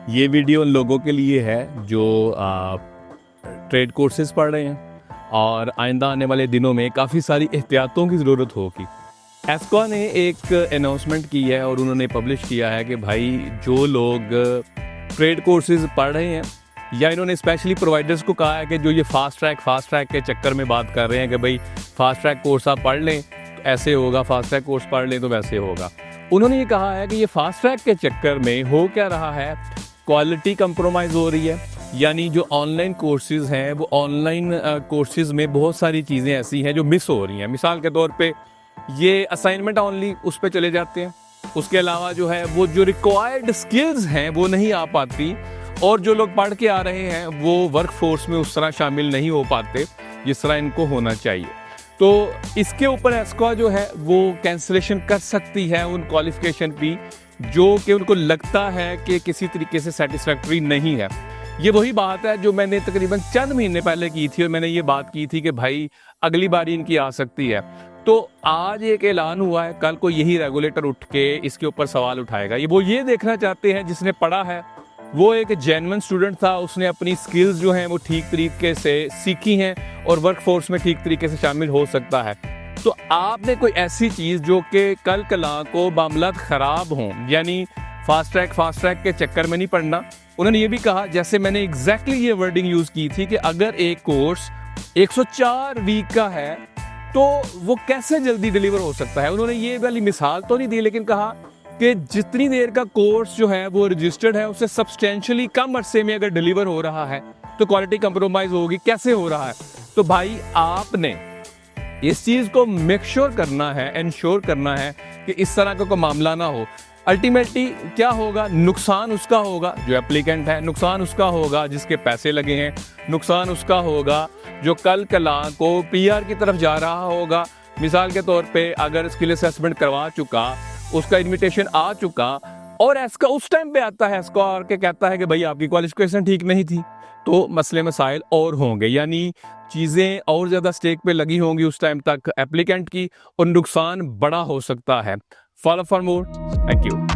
ये वीडियो उन लोगों के लिए है जो ट्रेड कोर्सेज पढ़ रहे हैं और आइंदा आने वाले दिनों में काफ़ी सारी एहतियातों की ज़रूरत होगी। एस्कॉ ने एक अनाउंसमेंट की है और उन्होंने पब्लिश किया है कि भाई जो लोग ट्रेड कोर्सेज पढ़ रहे हैं, या इन्होंने स्पेशली प्रोवाइडर्स को कहा है कि जो ये फास्ट ट्रैक के चक्कर में बात कर रहे हैं कि भाई फास्ट ट्रैक कोर्स आप पढ़ लें तो ऐसे होगा, फास्ट ट्रैक कोर्स पढ़ लें तो वैसे होगा। उन्होंने ये कहा है कि ये फास्ट ट्रैक के चक्कर में हो क्या रहा है, क्वालिटी कंप्रोमाइज़ हो रही है। यानी जो ऑनलाइन कोर्सेज हैं वो ऑनलाइन कोर्सेज में बहुत सारी चीज़ें ऐसी हैं जो मिस हो रही हैं। मिसाल के तौर पे ये असाइनमेंट ओनली उस पर चले जाते हैं, उसके अलावा जो है वो जो रिक्वायर्ड स्किल्स हैं वो नहीं आ पाती, और जो लोग पढ़ के आ रहे हैं वो वर्क फोर्स में उस तरह शामिल नहीं हो पाते जिस तरह इनको होना चाहिए। तो इसके ऊपर एस्कॉ जो है वो कैंसिलेशन कर सकती है उन क्वालिफिकेशन भी जो कि उनको लगता है कि किसी तरीके से सेटिस्फैक्ट्री नहीं है। ये वही बात है जो मैंने तकरीबन चंद महीने पहले की थी, और मैंने ये बात की थी कि भाई अगली बारी इनकी आ सकती है। तो आज एक ऐलान हुआ है, कल को यही रेगुलेटर उठ के इसके ऊपर सवाल उठाएगा। वो ये देखना चाहते हैं जिसने पढ़ा है वो एक जेन्युइन स्टूडेंट था, उसने अपनी स्किल्स जो हैं वो ठीक तरीके से सीखी हैं और वर्क फोर्स में ठीक तरीके से शामिल हो सकता है। तो आपने कोई ऐसी चीज़ जो कि कल कला को मामलात ख़राब हों, यानी फास्ट ट्रैक के चक्कर में नहीं पढ़ना। उन्होंने ये भी कहा, जैसे मैंने एग्जैक्टली ये वर्डिंग यूज़ की थी कि अगर एक कोर्स 104 वीक का है तो वो कैसे जल्दी डिलीवर हो सकता है। उन्होंने ये वाली मिसाल तो नहीं दी, लेकिन कहा कि जितनी देर का कोर्स जो है वो रजिस्टर्ड है उससे सब्सटेंशियली कम अरसे में अगर डिलीवर हो रहा है तो क्वालिटी कंप्रोमाइज होगी। कैसे हो रहा है? तो भाई आपने इस चीज़ को मेक श्योर करना है, एंश्योर करना है कि इस तरह का कोई मामला ना हो। अल्टीमेटली क्या होगा, नुकसान उसका होगा जो एप्लीकेंट है, नुकसान उसका होगा जिसके पैसे लगे हैं, नुकसान उसका होगा जो कल कला को पीआर की तरफ जा रहा होगा। मिसाल के तौर पे अगर स्किल असेसमेंट करवा चुका, उसका इनविटेशन आ चुका और एस्कॉ उस टाइम पे आता है, एस्कॉ आके कहता है कि भाई आपकी क्वालिफिकेशन ठीक नहीं थी, तो मसले मसाइल और होंगे, यानी चीज़ें और ज़्यादा स्टेक पे लगी होंगी उस टाइम तक एप्लीकेंट की, और नुकसान बड़ा हो सकता है। Follow for more, thank you.